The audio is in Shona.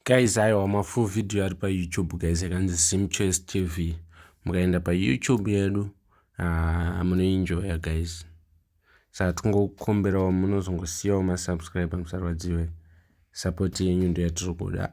Guys, I my full video at by YouTube, guys. I can Sim Chase TV. Mgaenda pa YouTube yedu. I'm gonna enjoy, guys. Sa tungo kukombera wa muno zongo siyo ma subscribe msarwadziwe. Support yenyu ndio yatrukuda.